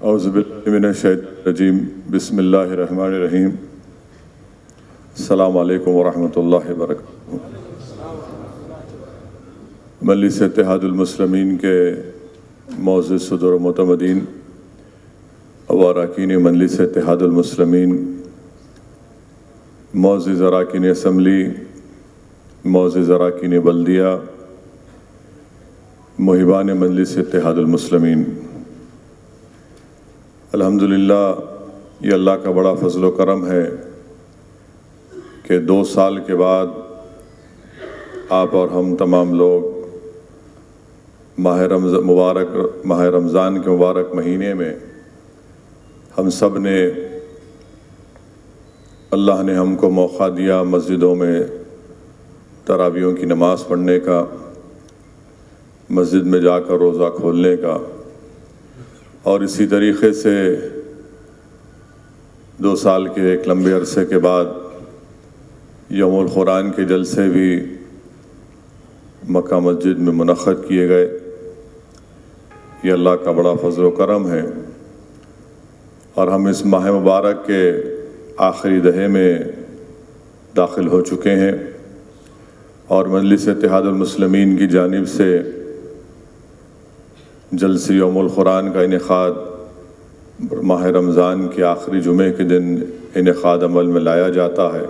اعوذ باللہ من الشیطان الرجیم بسم اللہ الرحمن الرحیم السلام علیکم ورحمۃ اللہ وبرکاتہ۔ مجلس اتحاد المسلمین کے معزز صدر و معتمدین و اراکین مجلس اتحاد المسلمین، معزز اراکین اسمبلی، معزز اراکین بلدیہ، محبان مجلس اتحاد المسلمین، الحمدللہ یہ اللہ کا بڑا فضل و کرم ہے کہ 2 سال کے بعد آپ اور ہم تمام لوگ ماہ رمضان کے مبارک مہینے میں ہم سب نے، اللہ نے ہم کو موقع دیا مسجدوں میں تراویحوں کی نماز پڑھنے کا، مسجد میں جا کر روزہ کھولنے کا، اور اسی طریقے سے 2 سال کے ایک لمبے عرصے کے بعد یوم القرآن کے جلسے بھی مکہ مسجد میں منعقد کیے گئے۔ یہ اللہ کا بڑا فضل و کرم ہے، اور ہم اس ماہ مبارک کے آخری دہے میں داخل ہو چکے ہیں، اور مجلس اتحاد المسلمین کی جانب سے جلسے یوم القرآن کا انعقاد ماہ رمضان کے آخری جمعے کے دن انعقاد عمل میں لایا جاتا ہے،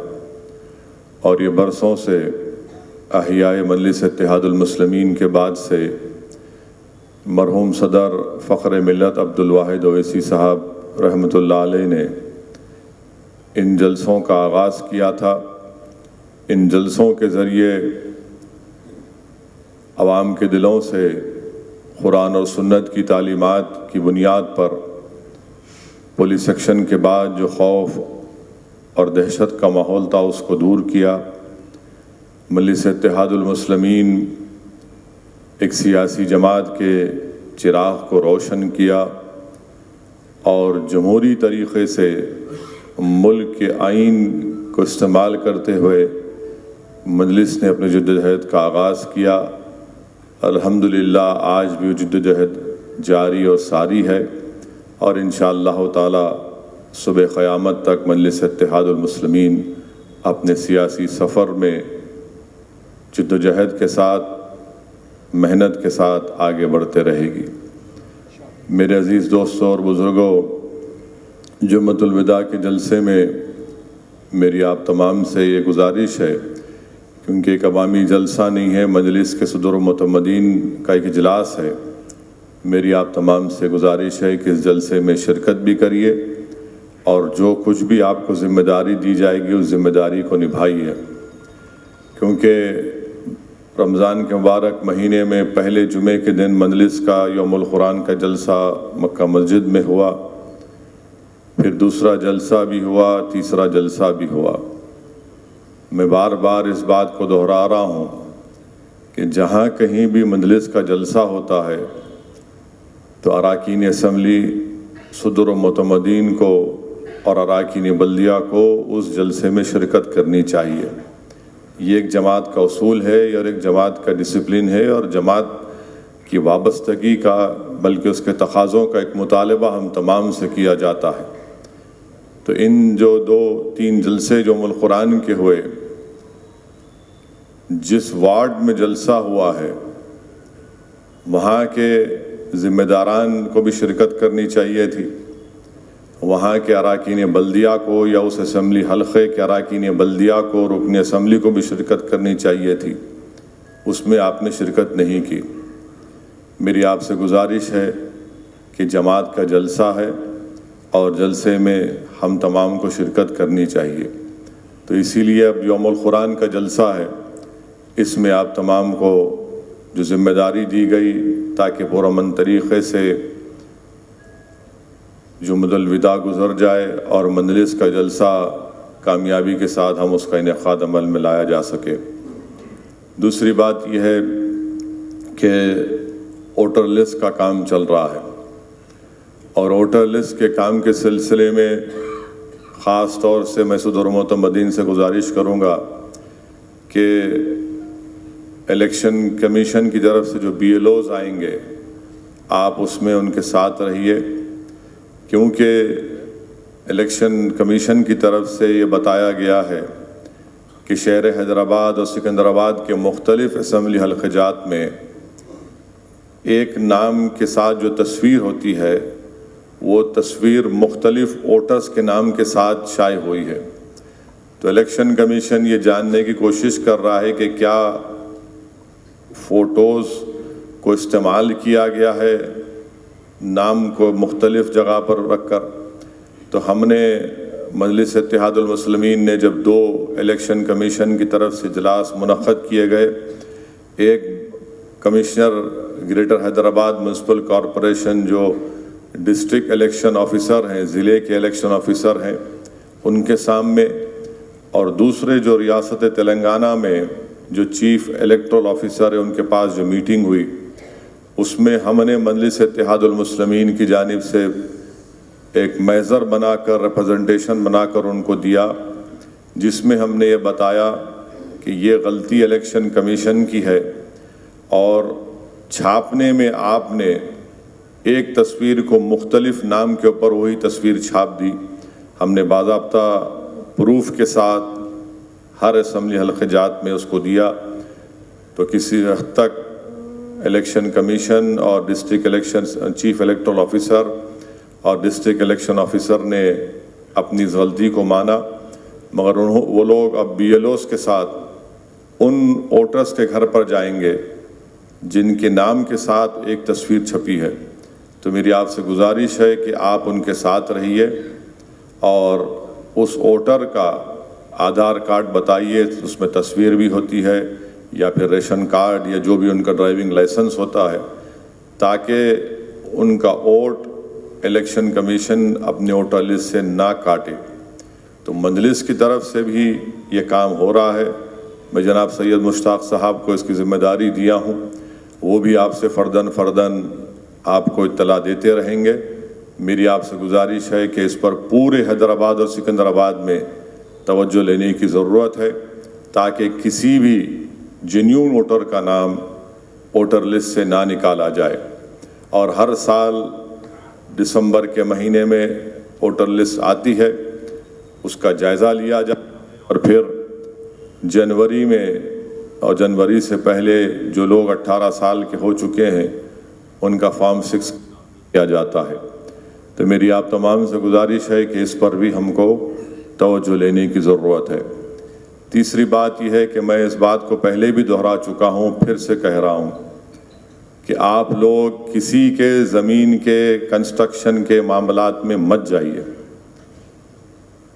اور یہ برسوں سے احیاء مجلس اتحاد المسلمین کے بعد سے مرحوم صدر فخر ملت عبدالواحد اویسی صاحب رحمۃ اللہ علیہ نے ان جلسوں کا آغاز کیا تھا۔ ان جلسوں کے ذریعے عوام کے دلوں سے قرآن اور سنت کی تعلیمات کی بنیاد پر پولیس ایکشن کے بعد جو خوف اور دہشت کا ماحول تھا اس کو دور کیا۔ مجلس اتحاد المسلمین ایک سیاسی جماعت کے چراغ کو روشن کیا، اور جمہوری طریقے سے ملک کے آئین کو استعمال کرتے ہوئے مجلس نے اپنے جدوجہد کا آغاز کیا۔ الحمدللہ آج بھی وہ جدوجہد جاری اور ساری ہے، اور انشاءاللہ تعالی صبح قیامت تک مجلس اتحاد المسلمین اپنے سیاسی سفر میں جدوجہد کے ساتھ، محنت کے ساتھ آگے بڑھتے رہے گی۔ میرے عزیز دوستوں اور بزرگوں، جمعۃ الوداع کے جلسے میں میری آپ تمام سے یہ گزارش ہے، کیونکہ ایک عوامی جلسہ نہیں ہے، مجلس کے صدر و معتمدین کا ایک اجلاس ہے، میری آپ تمام سے گزارش ہے کہ اس جلسے میں شرکت بھی کریے، اور جو کچھ بھی آپ کو ذمہ داری دی جائے گی اس ذمہ داری کو نبھائیے، کیونکہ رمضان کے مبارک مہینے میں پہلے جمعے کے دن مجلس کا یوم القرآن کا جلسہ مکہ مسجد میں ہوا، پھر دوسرا جلسہ بھی ہوا، تیسرا جلسہ بھی ہوا۔ میں بار بار اس بات کو دہرا رہا ہوں کہ جہاں کہیں بھی مجلس کا جلسہ ہوتا ہے تو اراکین اسمبلی، صدر و معتمدین کو اور اراکین بلدیہ کو اس جلسے میں شرکت کرنی چاہیے۔ یہ ایک جماعت کا اصول ہے، اور ایک جماعت کا ڈسپلن ہے، اور جماعت کی وابستگی کا، بلکہ اس کے تقاضوں کا ایک مطالبہ ہم تمام سے کیا جاتا ہے۔ تو ان جو 2-3 جلسے جو یوم القرآن کے ہوئے، جس وارڈ میں جلسہ ہوا ہے وہاں کے ذمہ داران کو بھی شرکت کرنی چاہیے تھی، وہاں کے اراکین بلدیہ کو یا اس اسمبلی حلقے کے اراکین بلدیہ کو، رکن اسمبلی کو بھی شرکت کرنی چاہیے تھی، اس میں آپ نے شرکت نہیں کی۔ میری آپ سے گزارش ہے کہ جماعت کا جلسہ ہے، اور جلسے میں ہم تمام کو شرکت کرنی چاہیے۔ تو اسی لیے اب یوم القرآن کا جلسہ ہے، اس میں آپ تمام کو جو ذمہ داری دی گئی تاکہ پرامن طریقے سے جمعۃ الوداع گزر جائے اور مجلس کا جلسہ کامیابی کے ساتھ ہم اس کا انعقاد عمل میں لایا جا سکے۔ دوسری بات یہ ہے کہ ووٹر لسٹ کا کام چل رہا ہے، اور ووٹر لسٹ کے کام کے سلسلے میں خاص طور سے میں صدر و معتمدین سے گزارش کروں گا کہ الیکشن کمیشن کی طرف سے جو BLOs آئیں گے، آپ اس میں ان کے ساتھ رہیے، کیونکہ الیکشن کمیشن کی طرف سے یہ بتایا گیا ہے کہ شہر حیدرآباد اور سکندرآباد کے مختلف اسمبلی حلقہ جات میں ایک نام کے ساتھ جو تصویر ہوتی ہے وہ تصویر مختلف ووٹرز کے نام کے ساتھ شائع ہوئی ہے. تو الیکشن کمیشن یہ جاننے کی کوشش کر رہا ہے کہ کیا فوٹوز کو استعمال کیا گیا ہے نام کو مختلف جگہ پر رکھ کر. تو ہم نے مجلس اتحاد المسلمین نے جب 2 الیکشن کمیشن کی طرف سے اجلاس منعقد کیے گئے، ایک commissioner greater Hyderabad municipal corporation جو ڈسٹرکٹ الیکشن آفیسر ہیں، ضلع کے الیکشن آفیسر ہیں، ان کے سامنے، اور دوسرے جو ریاست تلنگانہ میں جو چیف الیکٹورل آفیسر ہے ان کے پاس جو میٹنگ ہوئی، اس میں ہم نے مجلس اتحاد المسلمین کی جانب سے ایک محضر بنا کر ریپرزنٹیشن بنا کر ان کو دیا، جس میں ہم نے یہ بتایا کہ یہ غلطی الیکشن کمیشن کی ہے اور چھاپنے میں آپ نے ایک تصویر کو مختلف نام کے اوپر وہی تصویر چھاپ دی. ہم نے باضابطہ پروف کے ساتھ ہر اسمبلی حلقہ جات میں اس کو دیا. تو کسی حد تک الیکشن کمیشن اور district election chief electoral officer اور ڈسٹرکٹ الیکشن آفیسر نے اپنی غلطی کو مانا، مگر وہ لوگ اب BLOs کے ساتھ ان ووٹرز کے گھر پر جائیں گے جن کے نام کے ساتھ ایک تصویر چھپی ہے. تو میری آپ سے گزارش ہے کہ آپ ان کے ساتھ رہیے اور اس ووٹر کا آدھار کارڈ بتائیے، اس میں تصویر بھی ہوتی ہے یا پھر ریشن کارڈ یا جو بھی ان کا ڈرائیونگ لائسنس ہوتا ہے، تاکہ ان کا ووٹ الیکشن کمیشن اپنے ووٹر لسٹ سے نہ کاٹے. تو مجلس کی طرف سے بھی یہ کام ہو رہا ہے. میں جناب سید مشتاق صاحب کو اس کی ذمہ داری دیا ہوں، وہ بھی آپ سے فرداً آپ کو اطلاع دیتے رہیں گے. میری آپ سے گزارش ہے کہ اس پر پورے حیدرآباد اور سکندرآباد میں توجہ لینے کی ضرورت ہے، تاکہ کسی بھی جینیون ووٹر کا نام ووٹر لسٹ سے نہ نکالا جائے. اور ہر سال دسمبر کے مہینے میں ووٹر لسٹ آتی ہے، اس کا جائزہ لیا جائے اور پھر جنوری میں اور جنوری سے پہلے جو لوگ 18 سال کے ہو چکے ہیں ان کا فارم 6 کیا جاتا ہے. تو میری آپ تمام سے گزارش ہے کہ اس پر بھی ہم کو توجہ لینے کی ضرورت ہے. تیسری بات یہ ہے کہ میں اس بات کو پہلے بھی دہرا چکا ہوں، پھر سے کہہ رہا ہوں کہ آپ لوگ کسی کے زمین کے کنسٹرکشن کے معاملات میں مت جائیے.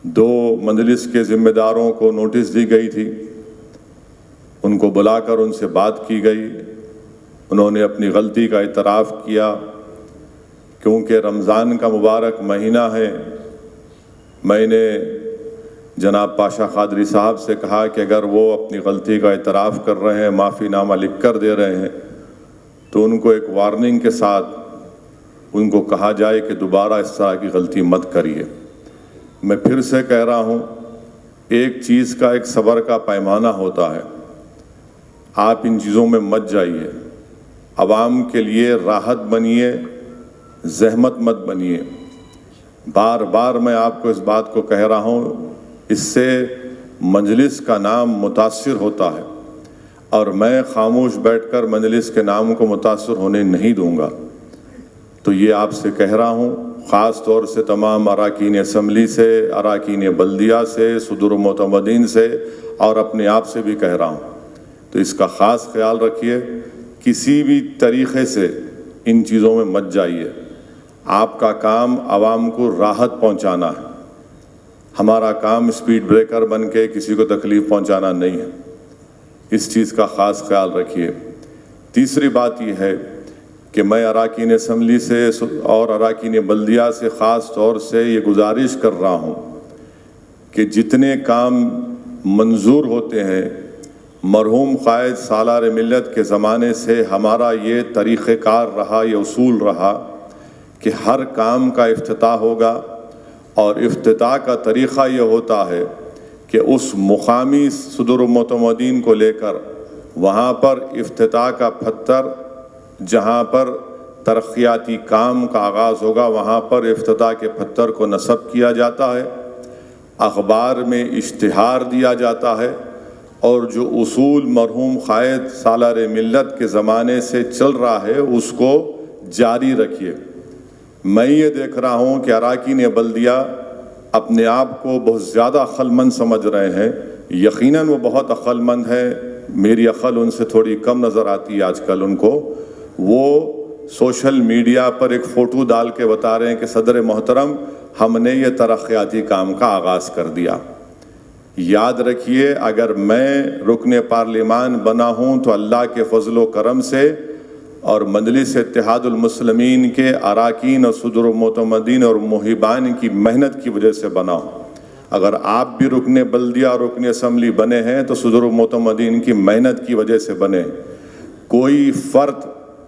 2 مجلس کے ذمہ داروں کو نوٹس دی گئی تھی، ان کو بلا کر ان سے بات کی گئی، انہوں نے اپنی غلطی کا اعتراف کیا. کیونکہ رمضان کا مبارک مہینہ ہے، میں نے جناب پاشا قادری صاحب سے کہا کہ اگر وہ اپنی غلطی کا اعتراف کر رہے ہیں، معافی نامہ لکھ کر دے رہے ہیں، تو ان کو ایک وارننگ کے ساتھ ان کو کہا جائے کہ دوبارہ اس طرح کی غلطی مت کریے. میں پھر سے کہہ رہا ہوں، ایک چیز کا ایک صبر کا پیمانہ ہوتا ہے. آپ ان چیزوں میں مت جائیے، عوام کے لیے راحت بنیے، زحمت مت بنیے. بار بار میں آپ کو اس بات کو کہہ رہا ہوں، اس سے مجلس کا نام متاثر ہوتا ہے اور میں خاموش بیٹھ کر مجلس کے نام کو متاثر ہونے نہیں دوں گا. تو یہ آپ سے کہہ رہا ہوں، خاص طور سے تمام اراکین اسمبلی سے، اراکین بلدیہ سے، صدور معتمدین سے اور اپنے آپ سے بھی کہہ رہا ہوں. تو اس کا خاص خیال رکھیے، کسی بھی طریقے سے ان چیزوں میں مت جائیے. آپ کا کام عوام کو راحت پہنچانا ہے، ہمارا کام اسپیڈ بریکر بن کے کسی کو تکلیف پہنچانا نہیں ہے. اس چیز کا خاص خیال رکھیے. تیسری بات یہ ہے کہ میں اراکین اسمبلی سے اور اراکین بلدیہ سے خاص طور سے یہ گزارش کر رہا ہوں کہ جتنے کام منظور ہوتے ہیں، مرحوم قائد سالار ملت کے زمانے سے ہمارا یہ طریقہ کار رہا، یہ اصول رہا کہ ہر کام کا افتتاح ہوگا، اور افتتاح کا طریقہ یہ ہوتا ہے کہ اس مقامی صدور معتمدین کو لے کر وہاں پر افتتاح کا پتھر جہاں پر ترقیاتی کام کا آغاز ہوگا وہاں پر افتتاح کے پتھر کو نصب کیا جاتا ہے، اخبار میں اشتہار دیا جاتا ہے، اور جو اصول مرحوم قائد سالار ملت کے زمانے سے چل رہا ہے اس کو جاری رکھیے۔ میں یہ دیکھ رہا ہوں کہ اراکین بلدیہ اپنے آپ کو بہت زیادہ عقل مند سمجھ رہے ہیں، یقیناً وہ بہت عقل مند ہے، میری عقل ان سے تھوڑی کم نظر آتی ہے آج کل ان کو۔ وہ سوشل میڈیا پر ایک فوٹو ڈال کے بتا رہے ہیں کہ صدر محترم ہم نے یہ ترقیاتی کام کا آغاز کر دیا۔ یاد رکھیے، اگر میں رکن پارلیمان بنا ہوں تو اللہ کے فضل و کرم سے اور مجلس اتحاد المسلمین کے اراکین اور صدر و معتمدین اور محبان کی محنت کی وجہ سے بنا ہوں۔ اگر آپ بھی رکن بلدیہ اور رکن اسمبلی بنے ہیں تو صدر و معتمدین کی محنت کی وجہ سے بنے۔ کوئی فرد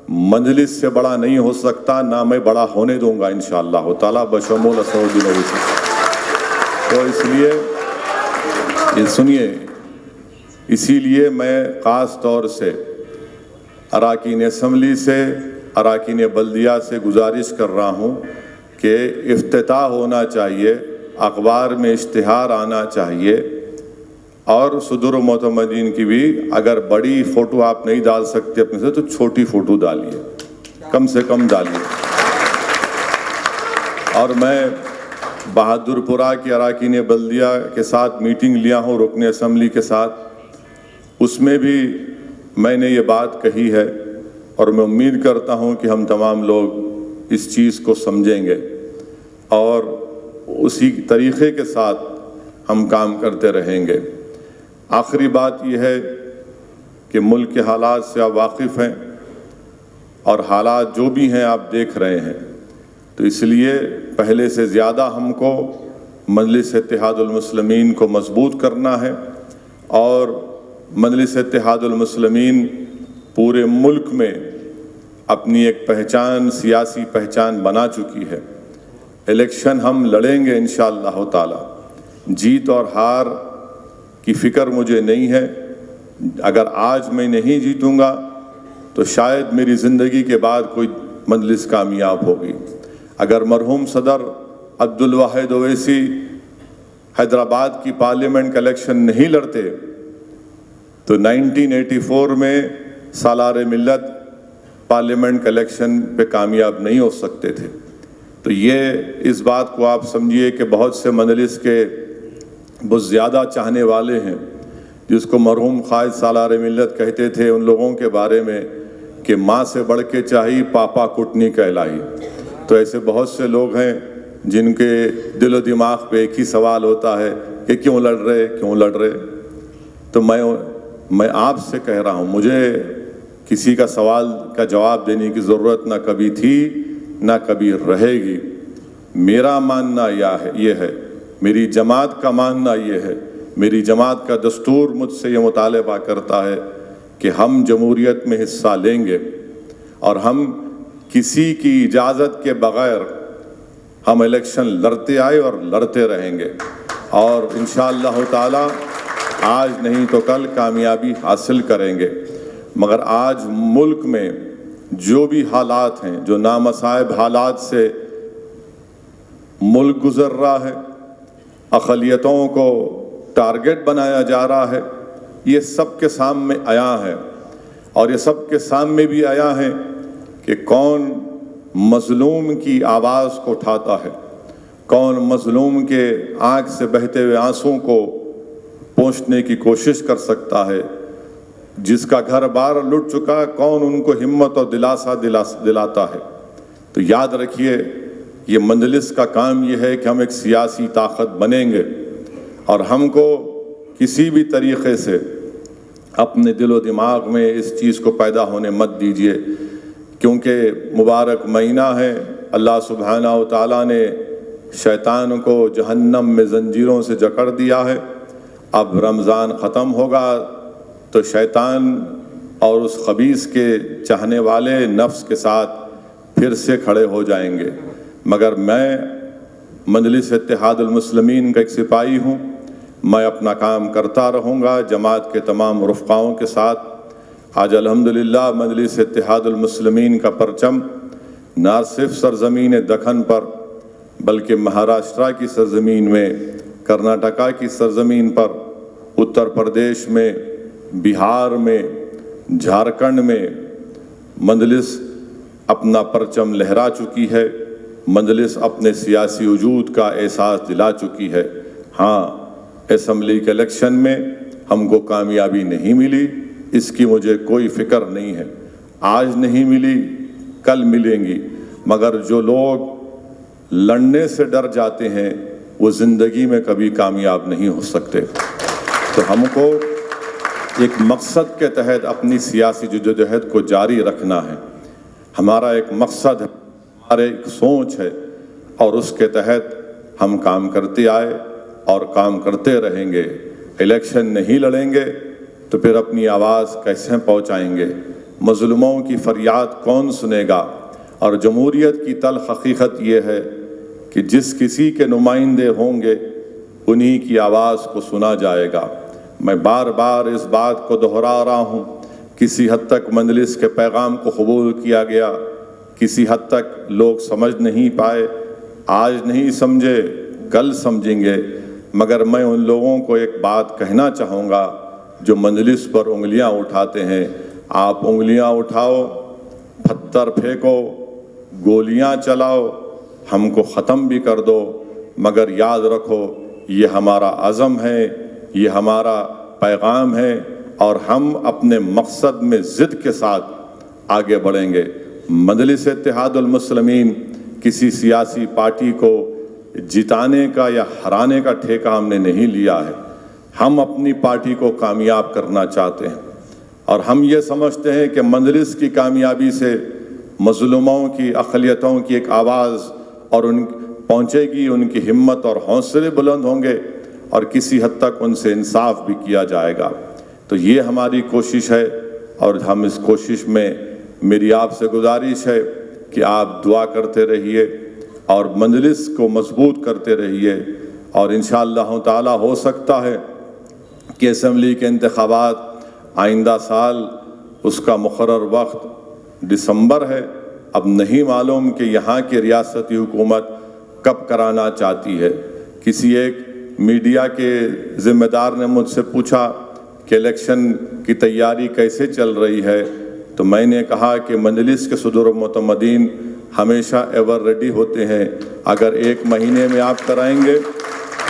مجلس سے بڑا نہیں ہو سکتا، نہ میں بڑا ہونے دوں گا انشاءاللہ تعالیٰ بشمول اسدالدین اویسی۔ تو اس لیے سنیے، اسی لیے میں خاص طور سے اراکین اسمبلی سے، اراکین بلدیہ سے گزارش کر رہا ہوں کہ افتتاح ہونا چاہیے، اخبار میں اشتہار آنا چاہیے، اور صدر و معتمدین کی بھی اگر بڑی فوٹو آپ نہیں ڈال سکتے اپنے سے تو چھوٹی فوٹو ڈالیے، کم سے کم ڈالیے۔ اور میں بہادر پورہ کی اراکین بلدیہ کے ساتھ میٹنگ لیا ہوں، رکن اسمبلی کے ساتھ، اس میں بھی میں نے یہ بات کہی ہے، اور میں امید کرتا ہوں کہ ہم تمام لوگ اس چیز کو سمجھیں گے اور اسی طریقے کے ساتھ ہم کام کرتے رہیں گے۔ آخری بات یہ ہے کہ ملک کے حالات سے آپ واقف ہیں، اور حالات جو بھی ہیں آپ دیکھ رہے ہیں، تو اس لیے پہلے سے زیادہ ہم کو مجلس اتحاد المسلمین کو مضبوط کرنا ہے، اور مجلس اتحاد المسلمین پورے ملک میں اپنی ایک پہچان، سیاسی پہچان بنا چکی ہے۔ الیکشن ہم لڑیں گے انشاءاللہ تعالی، جیت اور ہار کی فکر مجھے نہیں ہے۔ اگر آج میں نہیں جیتوں گا تو شاید میری زندگی کے بعد کوئی مجلس کامیاب ہوگی۔ اگر مرحوم صدر عبدالواحد اویسی حیدرآباد کی پارلیمنٹ کا الیکشن نہیں لڑتے تو 1984 میں سالار ملت پارلیمنٹ کا الیکشن پہ کامیاب نہیں ہو سکتے تھے۔ تو یہ اس بات کو آپ سمجھیے کہ بہت سے مجلس کے بہت زیادہ چاہنے والے ہیں، جس کو مرحوم قائد سالار ملت کہتے تھے ان لوگوں کے بارے میں کہ ماں سے بڑھ کے چاہی پاپا کٹنی کہلائی۔ تو ایسے بہت سے لوگ ہیں جن کے دل و دماغ پہ ایک ہی سوال ہوتا ہے کہ کیوں لڑ رہے۔ تو میں آپ سے کہہ رہا ہوں، مجھے کسی کا سوال کا جواب دینے کی ضرورت نہ کبھی تھی نہ کبھی رہے گی۔ میرا ماننا یہ ہے، میری جماعت کا ماننا یہ ہے، میری جماعت کا دستور مجھ سے یہ مطالبہ کرتا ہے کہ ہم جمہوریت میں حصہ لیں گے، اور ہم کسی کی اجازت کے بغیر ہم الیکشن لڑتے آئے اور لڑتے رہیں گے، اور انشاءاللہ تعالی آج نہیں تو کل کامیابی حاصل کریں گے۔ مگر آج ملک میں جو بھی حالات ہیں، جو نامصائب حالات سے ملک گزر رہا ہے، اقلیتوں کو ٹارگٹ بنایا جا رہا ہے، یہ سب کے سامنے آیا ہے، اور یہ سب کے سامنے بھی آیا ہے کہ کون مظلوم کی آواز کو اٹھاتا ہے، کون مظلوم کے آنکھ سے بہتے ہوئے آنسوں کو پہنچنے کی کوشش کر سکتا ہے، جس کا گھر بار لٹ چکا کون ان کو ہمت اور دلاسا دلاتا ہے۔ تو یاد رکھیے، یہ مجلس کا کام یہ ہے کہ ہم ایک سیاسی طاقت بنیں گے، اور ہم کو کسی بھی طریقے سے اپنے دل و دماغ میں اس چیز کو پیدا ہونے مت دیجیے، کیونکہ مبارک مہینہ ہے، اللہ سبحانہ و تعالیٰ نے شیطان کو جہنم میں زنجیروں سے جکڑ دیا ہے۔ اب رمضان ختم ہوگا تو شیطان اور اس خبیث کے چاہنے والے نفس کے ساتھ پھر سے کھڑے ہو جائیں گے۔ مگر میں مجلس اتحاد المسلمین کا ایک سپاہی ہوں، میں اپنا کام کرتا رہوں گا جماعت کے تمام رفقاؤں کے ساتھ۔ آج الحمدللہ مجلس اتحاد المسلمین کا پرچم نہ صرف سرزمین دکن پر بلکہ مہاراشٹرا کی سرزمین میں، کرناٹکا کی سرزمین پر، اتر پردیش میں، بہار میں، جھارکھنڈ میں مجلس اپنا پرچم لہرا چکی ہے، مجلس اپنے سیاسی وجود کا احساس دلا چکی ہے۔ ہاں، اسمبلی کے الیکشن میں ہم کو کامیابی نہیں ملی، اس کی مجھے کوئی فکر نہیں ہے، آج نہیں ملی کل ملیں گی، مگر جو لوگ لڑنے سے ڈر جاتے ہیں وہ زندگی میں کبھی کامیاب نہیں ہو سکتے۔ تو ہم کو ایک مقصد کے تحت اپنی سیاسی جدوجہد کو جاری رکھنا ہے۔ ہمارا ایک مقصد ہے، ہمارا ایک سوچ ہے، اور اس کے تحت ہم کام کرتے آئے اور کام کرتے رہیں گے۔ الیکشن نہیں لڑیں گے تو پھر اپنی آواز کیسے پہنچائیں گے؟ مظلوموں کی فریاد کون سنے گا؟ اور جمہوریت کی تلخ حقیقت یہ ہے کہ جس کسی کے نمائندے ہوں گے انہی کی آواز کو سنا جائے گا۔ میں بار بار اس بات کو دہرا رہا ہوں، کسی حد تک مجلس کے پیغام کو قبول کیا گیا، کسی حد تک لوگ سمجھ نہیں پائے، آج نہیں سمجھے کل سمجھیں گے، مگر میں ان لوگوں کو ایک بات کہنا چاہوں گا جو مجلس پر انگلیاں اٹھاتے ہیں، آپ انگلیاں اٹھاؤ، پتھر پھینکو، گولیاں چلاؤ، ہم کو ختم بھی کر دو، مگر یاد رکھو یہ ہمارا عزم ہے، یہ ہمارا پیغام ہے، اور ہم اپنے مقصد میں ضد کے ساتھ آگے بڑھیں گے۔ مجلس اتحاد المسلمین کسی سیاسی پارٹی کو جتانے کا یا ہرانے کا ٹھیکہ ہم نے نہیں لیا ہے، ہم اپنی پارٹی کو کامیاب کرنا چاہتے ہیں، اور ہم یہ سمجھتے ہیں کہ مجلس کی کامیابی سے مظلوموں کی، اقلیتوں کی ایک آواز اور ان پہنچے گی، ان کی ہمت اور حوصلے بلند ہوں گے، اور کسی حد تک ان سے انصاف بھی کیا جائے گا۔ تو یہ ہماری کوشش ہے، اور ہم اس کوشش میں میری آپ سے گزارش ہے کہ آپ دعا کرتے رہیے اور مجلس کو مضبوط کرتے رہیے، اور انشاءاللہ تعالی ہو سکتا ہے کہ اسمبلی کے انتخابات آئندہ سال، اس کا مقرر وقت دسمبر ہے، اب نہیں معلوم کہ یہاں کی ریاستی حکومت کب کرانا چاہتی ہے۔ کسی ایک میڈیا کے ذمہ دار نے مجھ سے پوچھا کہ الیکشن کی تیاری کیسے چل رہی ہے، تو میں نے کہا کہ مجلس کے صدور و معتمدین ہمیشہ ایور ریڈی ہوتے ہیں، اگر 1 مہینے میں آپ کرائیں گے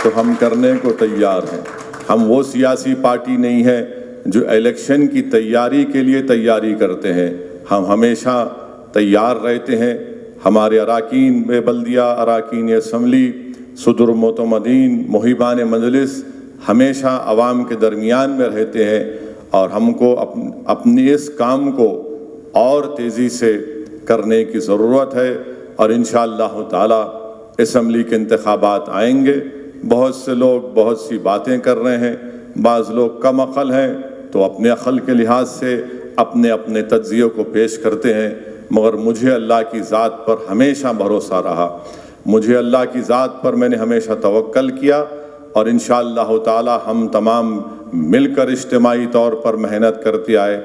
تو ہم کرنے کو تیار ہیں۔ ہم وہ سیاسی پارٹی نہیں ہے جو الیکشن کی تیاری کے لیے تیاری کرتے ہیں، ہم ہمیشہ تیار رہتے ہیں۔ ہمارے اراکین بلدیہ، اراکین اسمبلی، صدور معتمدین، محبان مجلس ہمیشہ عوام کے درمیان میں رہتے ہیں، اور ہم کو اپنی اس کام کو اور تیزی سے کرنے کی ضرورت ہے، اور انشاءاللہ تعالی اسمبلی کے انتخابات آئیں گے۔ بہت سے لوگ بہت سی باتیں کر رہے ہیں، بعض لوگ کم عقل ہیں تو اپنے عقل کے لحاظ سے اپنے اپنے تجزیوں کو پیش کرتے ہیں، مگر مجھے اللہ کی ذات پر ہمیشہ بھروسہ رہا، مجھے اللہ کی ذات پر میں نے ہمیشہ توکل کیا، اور انشاءاللہ تعالی ہم تمام مل کر اجتماعی طور پر محنت کرتے آئے،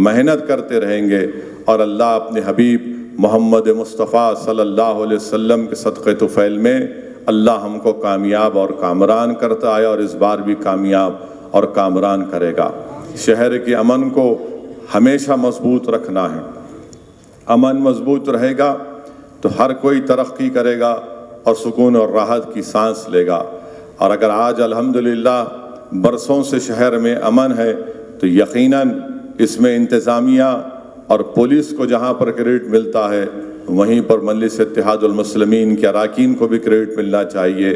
محنت کرتے رہیں گے، اور اللہ اپنے حبیب محمد مصطفیٰ صلی اللہ علیہ وسلم کے صدقے طفیل میں اللہ ہم کو کامیاب اور کامران کرتا ہے، اور اس بار بھی کامیاب اور کامران کرے گا۔ شہر کے امن کو ہمیشہ مضبوط رکھنا ہے، امن مضبوط رہے گا تو ہر کوئی ترقی کرے گا اور سکون اور راحت کی سانس لے گا۔ اور اگر آج الحمدللہ برسوں سے شہر میں امن ہے تو یقیناً اس میں انتظامیہ اور پولیس کو جہاں پر کریڈٹ ملتا ہے وہیں پر مجلس اتحاد المسلمین کے اراکین کو بھی کریڈٹ ملنا چاہیے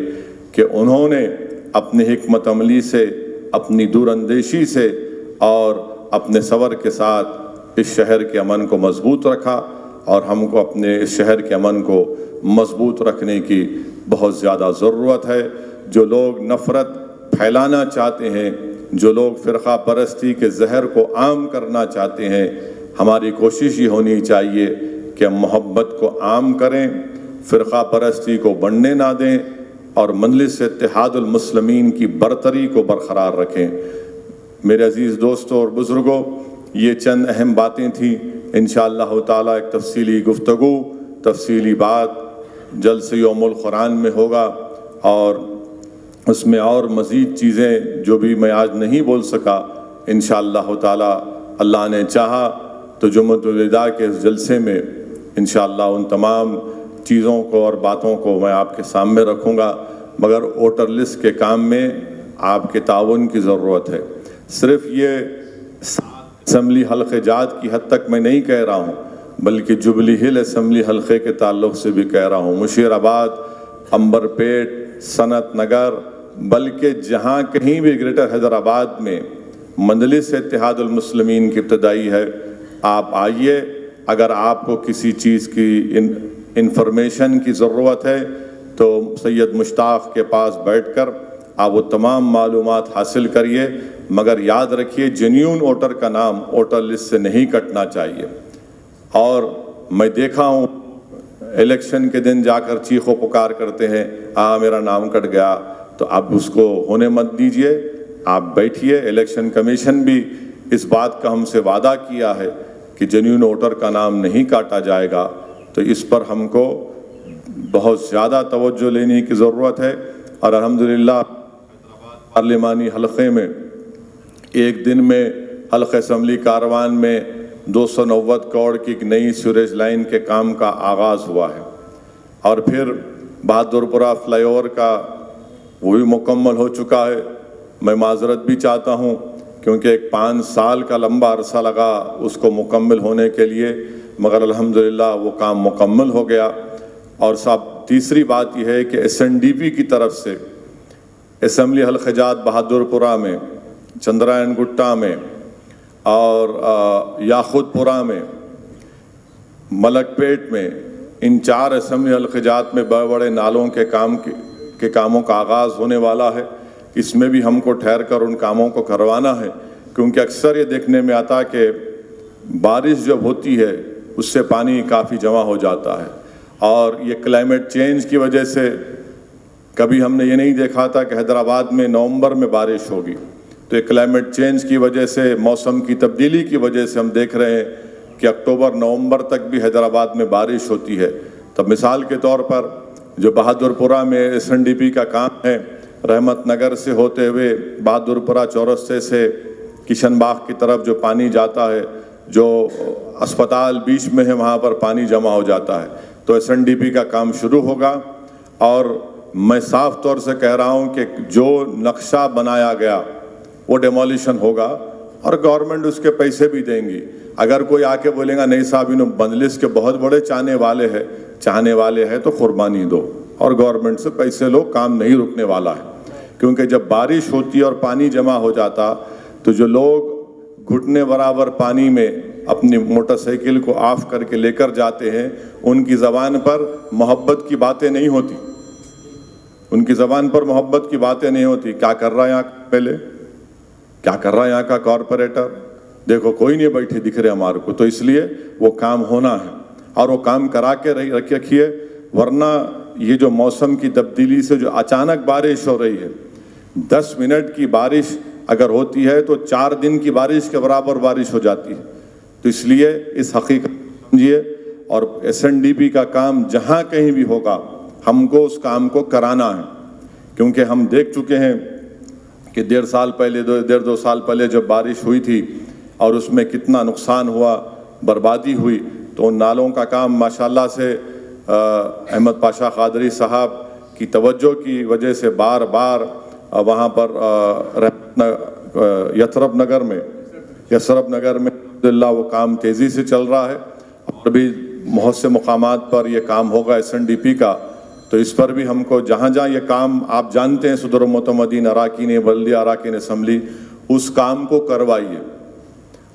کہ انہوں نے اپنی حکمت عملی سے، اپنی دور اندیشی سے اور اپنے صبر کے ساتھ اس شہر کے امن کو مضبوط رکھا، اور ہم کو اپنے اس شہر کے امن کو مضبوط رکھنے کی بہت زیادہ ضرورت ہے۔ جو لوگ نفرت پھیلانا چاہتے ہیں، جو لوگ فرقہ پرستی کے زہر کو عام کرنا چاہتے ہیں، ہماری کوشش یہ ہونی چاہیے کہ ہم محبت کو عام کریں، فرقہ پرستی کو بڑھنے نہ دیں، اور مجلس اتحاد المسلمین کی برتری کو برقرار رکھیں۔ میرے عزیز دوستوں اور بزرگوں، یہ چند اہم باتیں تھیں، انشاءاللہ تعالی ایک تفصیلی گفتگو تفصیلی بات جلد سے یوم القرآن میں ہوگا، اور اس میں اور مزید چیزیں جو بھی میں آج نہیں بول سکا انشاءاللہ تعالی اللہ نے چاہا تو جمعۃ الوداع کے اس جلسے میں انشاءاللہ ان تمام چیزوں کو اور باتوں کو میں آپ کے سامنے رکھوں گا۔ مگر ووٹر لسٹ کے کام میں آپ کے تعاون کی ضرورت ہے۔ صرف یہ اسمبلی حلقہ جات کی حد تک میں نہیں کہہ رہا ہوں، بلکہ جبلی ہل اسمبلی حلقے کے تعلق سے بھی کہہ رہا ہوں، مشیر آباد، عنبر پیٹ، صنعت نگر، بلکہ جہاں کہیں بھی گریٹر حیدرآباد میں مجلس اتحاد المسلمین کی ابتدائی ہے، آپ آئیے۔ اگر آپ کو کسی چیز کی انفارمیشن کی ضرورت ہے تو سید مشتاق کے پاس بیٹھ کر آپ وہ تمام معلومات حاصل کریے، مگر یاد رکھیے جینیون ووٹر کا نام ووٹر لسٹ سے نہیں کٹنا چاہیے۔ اور میں دیکھا ہوں الیکشن کے دن جا کر چیخ و پکار کرتے ہیں میرا نام کٹ گیا، تو آپ اس کو ہونے مت دیجئے، آپ بیٹھیے۔ الیکشن کمیشن بھی اس بات کا ہم سے وعدہ کیا ہے کہ جینیون ووٹر کا نام نہیں کاٹا جائے گا، تو اس پر ہم کو بہت زیادہ توجہ لینے کی ضرورت ہے۔ اور الحمدللہ پارلیمانی حلقے میں ایک دن میں حلقہ اسمبلی کاروان میں 290 کروڑ کی ایک نئی سیوریج لائن کے کام کا آغاز ہوا ہے، اور پھر بہادر پورہ فلائی اوور کا وہ بھی مکمل ہو چکا ہے۔ میں معذرت بھی چاہتا ہوں کیونکہ ایک 5 سال کا لمبا عرصہ لگا اس کو مکمل ہونے کے لیے، مگر الحمدللہ وہ کام مکمل ہو گیا۔ اور تیسری بات یہ ہے کہ SNDP کی طرف سے اسمبلی حلقہ جات بہادر پورہ میں، چندرائن گٹا میں اور یاخود پورہ میں، ملک پیٹ میں، ان 4 اسمبلی حلقہ جات میں بڑے بڑے نالوں کے کاموں کا آغاز ہونے والا ہے۔ اس میں بھی ہم کو ٹھہر کر ان کاموں کو کروانا ہے، کیونکہ اکثر یہ دیکھنے میں آتا کہ بارش جب ہوتی ہے اس سے پانی کافی جمع ہو جاتا ہے، اور یہ کلائمیٹ چینج کی وجہ سے کبھی ہم نے یہ نہیں دیکھا تھا کہ حیدرآباد میں نومبر میں بارش ہوگی، تو یہ کلائمیٹ چینج کی وجہ سے، موسم کی تبدیلی کی وجہ سے ہم دیکھ رہے ہیں کہ اکتوبر نومبر تک بھی حیدرآباد میں بارش ہوتی ہے۔ تب مثال کے طور پر جو بہادر پورہ میں SNDP کا کام ہے، رحمت نگر سے ہوتے ہوئے بہادر پورہ چورستے سے کشن باغ کی طرف جو پانی جاتا ہے، جو اسپتال بیچ میں ہے وہاں پر پانی جمع ہو جاتا ہے، تو SNDP کا کام شروع ہوگا۔ اور میں صاف طور سے کہہ رہا ہوں کہ جو نقشہ بنایا گیا وہ ڈیمولیشن ہوگا، اور گورنمنٹ اس کے پیسے بھی دیں گی۔ اگر کوئی آ کے بولے گا نہیں صاحب انہوں مجلس کے بہت بڑے چاہنے والے ہیں تو قربانی دو، اور گورنمنٹ سے پیسے لو، کام نہیں رکنے والا ہے۔ کیونکہ جب بارش ہوتی اور پانی جمع ہو جاتا تو جو لوگ گھٹنے برابر پانی میں اپنی موٹر سائیکل کو آف کر کے لے کر جاتے ہیں، ان کی زبان پر محبت کی باتیں نہیں ہوتی، ان کی زبان پر محبت کی باتیں نہیں ہوتی۔ کیا کر رہا ہے یہاں پہلے، کیا کر رہا ہے یہاں کا کارپوریٹر، دیکھو کوئی نہیں بیٹھے دکھ رہے ہمارے کو، تو اس لیے وہ کام ہونا ہے، اور وہ کام کرا کے رکھیے، ورنہ یہ جو موسم کی تبدیلی سے جو اچانک بارش ہو رہی ہے، 10 منٹ کی بارش اگر ہوتی ہے تو 4 دن کی بارش کے برابر بارش ہو جاتی ہے۔ تو اس لیے اس حقیقت سمجھیے، اور SNDP کا کام جہاں کہیں بھی ہوگا ہم کو اس کام کو کرانا ہے، کیونکہ ہم دیکھ چکے ہیں کہ 1.5 سال پہلے 1.5-2 سال پہلے جب بارش ہوئی تھی اور اس میں کتنا نقصان ہوا، بربادی ہوئی، تو ان نالوں کا کام ماشاءاللہ سے احمد پاشا قادری صاحب کی توجہ کی وجہ سے بار بار وہاں پر یسرب نگر میں الحمدللہ وہ کام تیزی سے چل رہا ہے، اور بھی بہت سے مقامات پر یہ کام ہوگا SNDP کا۔ تو اس پر بھی ہم کو جہاں جہاں یہ کام آپ جانتے ہیں صدر معتمدین اراکین بلدیہ اراکین اسمبلی، اس کام کو کروائیے،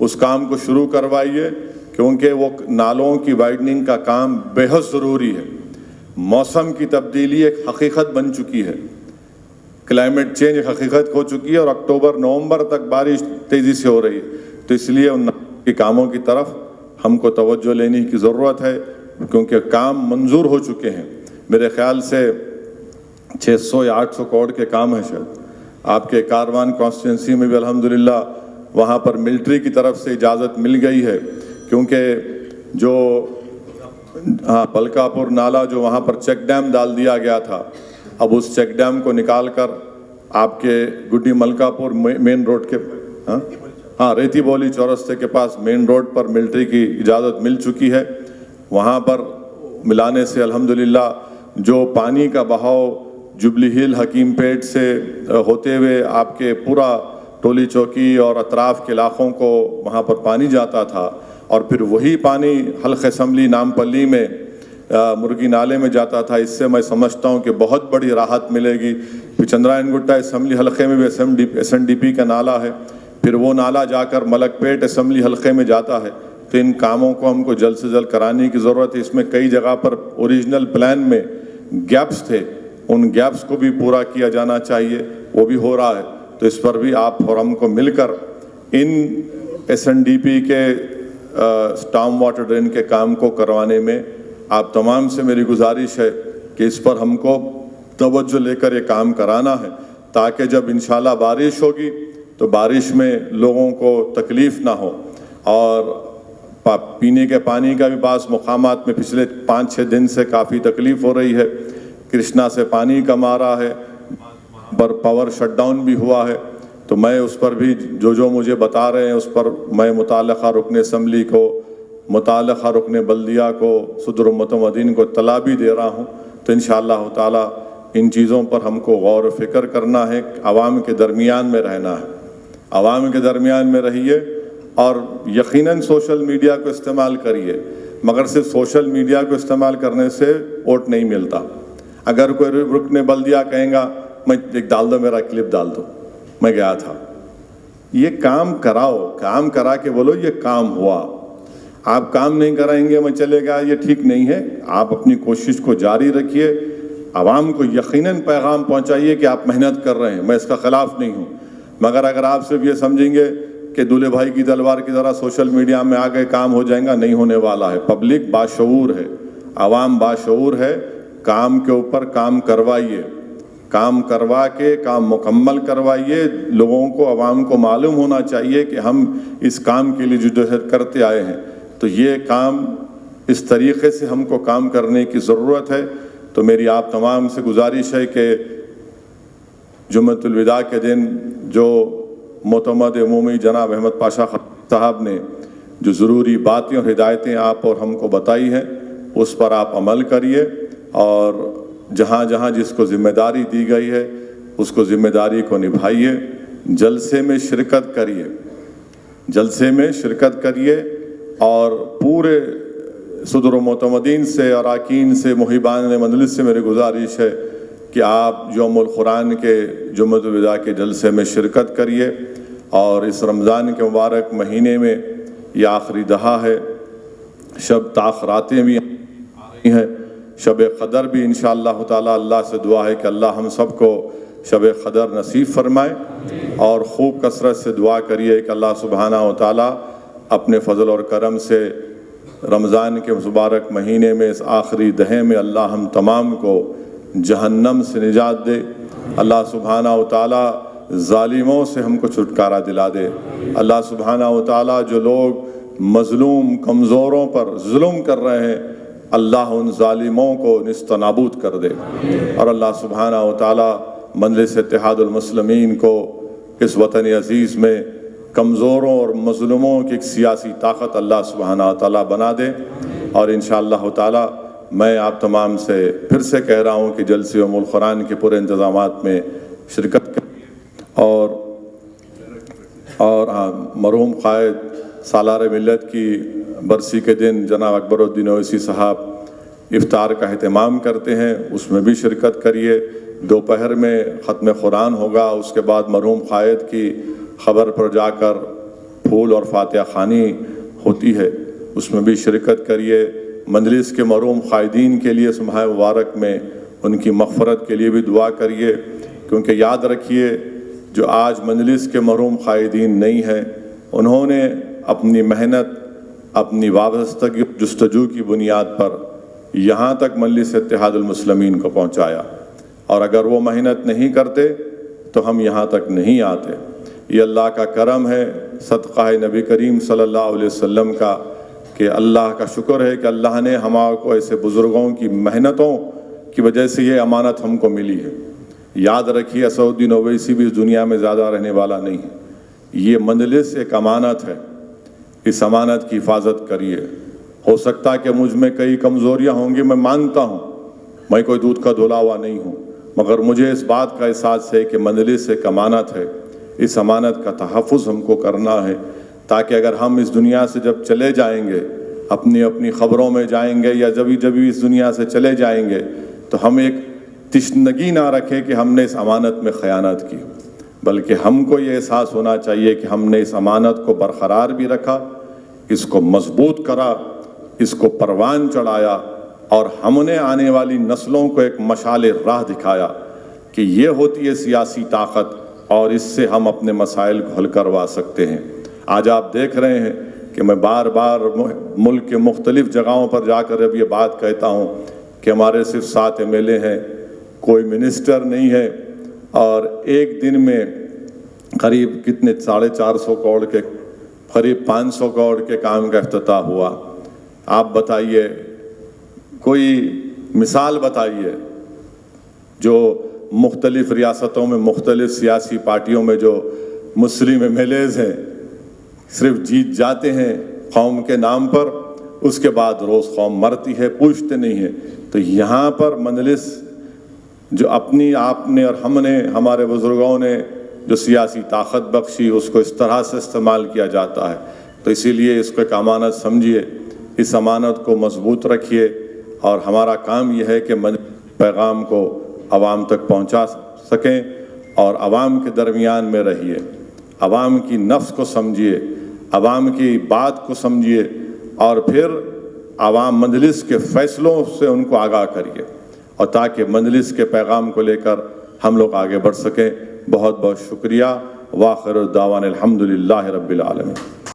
اس کام کو شروع کروائیے، کیونکہ وہ نالوں کی وائڈننگ کا کام بے حد ضروری ہے۔ موسم کی تبدیلی ایک حقیقت بن چکی ہے، کلائمیٹ چینج ایک حقیقت ہو چکی ہے، اور اکتوبر نومبر تک بارش تیزی سے ہو رہی ہے، تو اس لیے ان کے کاموں کی طرف ہم کو توجہ لینے کی ضرورت ہے، کیونکہ کام منظور ہو چکے ہیں۔ میرے خیال سے 600 یا 800 کروڑ کے کام ہیں شاید آپ کے کاروان کانسٹیٹوئنسی میں بھی الحمدللہ، وہاں پر ملٹری کی طرف سے اجازت مل گئی ہے، کیونکہ جو ہاں پلکاپور نالا جو وہاں پر چیک ڈیم ڈال دیا گیا تھا، اب اس چیک ڈیم کو نکال کر آپ کے گڈی ملکاپور مین روڈ کے ریتی بولی چورستے کے پاس مین روڈ پر ملٹری کی اجازت مل چکی ہے. وہاں پر ملانے سے الحمدللہ جو پانی کا بہاؤ جبلی ہل حکیم پیٹ سے ہوتے ہوئے آپ کے پورا ٹولی چوکی اور اطراف کے علاقوں کو وہاں پر پانی جاتا تھا، اور پھر وہی پانی حلق اسمبلی نامپلی میں مرگی نالے میں جاتا تھا. اس سے میں سمجھتا ہوں کہ بہت بڑی راحت ملے گی. پھر چندرائن گٹا اسمبلی حلقے میں بھی ایس این ڈی پی کا نالا ہے، پھر وہ نالا جا کر ملک پیٹ اسمبلی حلقے میں جاتا ہے. تو ان کاموں کو ہم کو جلد سے جلد کرانے کی ضرورت ہے. اس میں کئی جگہ پر اوریجنل پلان میں گیپس تھے، ان گیپس کو بھی پورا کیا جانا چاہیے، وہ بھی ہو رہا ہے. تو اس پر بھی آپ اور ہم کو مل کر ان ایس این ڈی پی کے اسٹارم واٹر ڈرین کے کام کو کروانے میں آپ تمام سے میری گزارش ہے کہ اس پر ہم کو توجہ لے کر یہ کام کرانا ہے، تاکہ جب انشاءاللہ بارش ہوگی تو بارش میں لوگوں کو تکلیف نہ ہو. اور پینے کے پانی کا بھی بعض مقامات میں پچھلے 5-6 دن سے کافی تکلیف ہو رہی ہے. کرشنا سے پانی کم آ رہا ہے، پر پاور شٹ ڈاؤن بھی ہوا ہے. تو میں اس پر بھی جو مجھے بتا رہے ہیں اس پر میں متعلقہ رکن اسمبلی کو، متعلقہ رکن بلدیہ کو، صدر متمدین کو اطلاع بھی دے رہا ہوں. تو انشاءاللہ تعالی ان چیزوں پر ہم کو غور و فکر کرنا ہے، عوام کے درمیان میں رہنا ہے. عوام کے درمیان میں رہیے اور یقیناً سوشل میڈیا کو استعمال کریے، مگر صرف سوشل میڈیا کو استعمال کرنے سے ووٹ نہیں ملتا. اگر کوئی رکن بلدیہ کہیں گا میں ایک ڈال دو، میرا کلپ ڈال دو، میں گیا تھا، یہ کام کراؤ، کام کرا کے بولو یہ کام ہوا. آپ کام نہیں کرائیں گے میں چلے گا، یہ ٹھیک نہیں ہے. آپ اپنی کوشش کو جاری رکھیے، عوام کو یقیناً پیغام پہنچائیے کہ آپ محنت کر رہے ہیں، میں اس کا خلاف نہیں ہوں. مگر اگر آپ صرف یہ سمجھیں گے کہ دولے بھائی کی تلوار کی طرح سوشل میڈیا میں آگے کام ہو جائیں گا، نہیں ہونے والا ہے. پبلک باشعور ہے، عوام باشعور ہے. کام کے اوپر کام کروائیے، کام کروا کے کام مکمل کروائیے. لوگوں کو، عوام کو معلوم ہونا چاہیے کہ ہم اس کام کے لیے جدوجہد کرتے آئے ہیں. تو یہ کام اس طریقے سے ہم کو کام کرنے کی ضرورت ہے. تو میری آپ تمام سے گزارش ہے کہ جمعۃ الوداع کے دن جو معتمد عمومی جناب احمد پاشا صاحب نے جو ضروری باتیں اور ہدایتیں آپ اور ہم کو بتائی ہیں، اس پر آپ عمل کریے، اور جہاں جہاں جس کو ذمہ داری دی گئی ہے اس کو ذمہ داری کو نبھائیے. جلسے میں شرکت کریے، جلسے میں شرکت کریے، اور پورے صدر و معتمدین سے، اراکین سے، محبان مجلس سے میری گزارش ہے کہ آپ یوم القرآن کے جمعۃ الوداع کے جلسے میں شرکت کریے. اور اس رمضان کے مبارک مہینے میں یہ آخری دہا ہے، شب تاخراتیں بھی آ رہی ہیں، شب قدر بھی انشاءاللہ تعالی اللہ سے دعا ہے کہ اللہ ہم سب کو شب قدر نصیب فرمائے. اور خوب کثرت سے دعا کریے کہ اللہ سبحانہ و تعالی اپنے فضل اور کرم سے رمضان کے مبارک مہینے میں اس آخری دہے میں اللہ ہم تمام کو جہنم سے نجات دے. اللہ سبحانہ و تعالی ظالموں سے ہم کو چھٹکارا دلا دے. اللہ سبحانہ و تعالی جو لوگ مظلوم کمزوروں پر ظلم کر رہے ہیں، اللہ ان ظالموں کو نیست و نابود کر دے. اور اللہ سبحانہ و تعالی مجلس اتحاد المسلمین کو اس وطن عزیز میں کمزوروں اور مظلوموں کی ایک سیاسی طاقت اللہ سبحانہ و تعالی بنا دے. اور انشاءاللہ تعالی میں آپ تمام سے پھر سے کہہ رہا ہوں کہ جلسے یوم القرآن کے پورے انتظامات میں شرکت کریں. اور مرحوم قائد سالار ملت کی برسی کے دن جناب اکبر الدین اویسی صاحب افطار کا اہتمام کرتے ہیں، اس میں بھی شرکت کریے. دوپہر میں ختم قرآن ہوگا، اس کے بعد مرحوم قائد کی خبر پر جا کر پھول اور فاتحہ خوانی ہوتی ہے، اس میں بھی شرکت کریے. مجلس کے مرحوم قائدین کے لیے ماہ مبارک میں ان کی مغفرت کے لیے بھی دعا کریے، کیونکہ یاد رکھیے جو آج مجلس کے مرحوم قائدین نہیں ہیں، انہوں نے اپنی محنت، اپنی وابستگی جستجو کی بنیاد پر یہاں تک مجلس اتحاد المسلمین کو پہنچایا، اور اگر وہ محنت نہیں کرتے تو ہم یہاں تک نہیں آتے. یہ اللہ کا کرم ہے، صدقہ نبی کریم صلی اللہ علیہ وسلم کا، کہ اللہ کا شکر ہے کہ اللہ نے ہمارے کو ایسے بزرگوں کی محنتوں کی وجہ سے یہ امانت ہم کو ملی ہے۔ یاد رکھیے اسد الدین اویسی بھی اس دنیا میں زیادہ رہنے والا نہیں ہے۔ یہ مجلس ایک امانت ہے، اس امانت کی حفاظت کریے۔ ہو سکتا ہے کہ مجھ میں کئی کمزوریاں ہوں گی، میں مانتا ہوں، میں کوئی دودھ کا دھلا ہوا نہیں ہوں، مگر مجھے اس بات کا احساس ہے کہ مجلس ایک امانت ہے۔ اس امانت کا تحفظ ہم کو کرنا ہے، تاکہ اگر ہم اس دنیا سے جب چلے جائیں گے، اپنی خبروں میں جائیں گے یا جب اس دنیا سے چلے جائیں گے، تو ہم ایک تشنگی نہ رکھیں کہ ہم نے اس امانت میں خیانت کی، بلکہ ہم کو یہ احساس ہونا چاہیے کہ ہم نے اس امانت کو برقرار بھی رکھا، اس کو مضبوط کرا، اس کو پروان چڑھایا، اور ہم نے آنے والی نسلوں کو ایک مشعل راہ دکھایا کہ یہ ہوتی ہے سیاسی طاقت، اور اس سے ہم اپنے مسائل کو حل کروا سکتے ہیں۔ آج آپ دیکھ رہے ہیں کہ میں بار بار ملک کے مختلف جگہوں پر جا کر اب یہ بات کہتا ہوں کہ ہمارے صرف 7 MLA ہیں، کوئی منسٹر نہیں ہے، اور ایک دن میں قریب کتنے 450 کروڑ کے قریب 500 کروڑ کے کام کا افتتاح ہوا۔ آپ بتائیے، کوئی مثال بتائیے جو مختلف ریاستوں میں مختلف سیاسی پارٹیوں میں جو مسلم MLAs ہیں صرف جیت جاتے ہیں قوم کے نام پر، اس کے بعد روز قوم مرتی ہے، پوچھتے نہیں ہیں۔ تو یہاں پر مجلس جو اپنی آپ نے اور ہم نے، ہمارے بزرگوں نے جو سیاسی طاقت بخشی، اس کو اس طرح سے استعمال کیا جاتا ہے۔ تو اسی لیے اس کو ایک امانت سمجھیے، اس امانت کو مضبوط رکھیے، اور ہمارا کام یہ ہے کہ پیغام کو عوام تک پہنچا سکیں، اور عوام کے درمیان میں رہیے، عوام کی نفس کو سمجھیے، عوام کی بات کو سمجھیے، اور پھر عوام مجلس کے فیصلوں سے ان کو آگاہ کریے، اور تاکہ مجلس کے پیغام کو لے کر ہم لوگ آگے بڑھ سکیں۔ بہت بہت شکریہ۔ وآخر الدعوانا الحمدللہ رب العالمین۔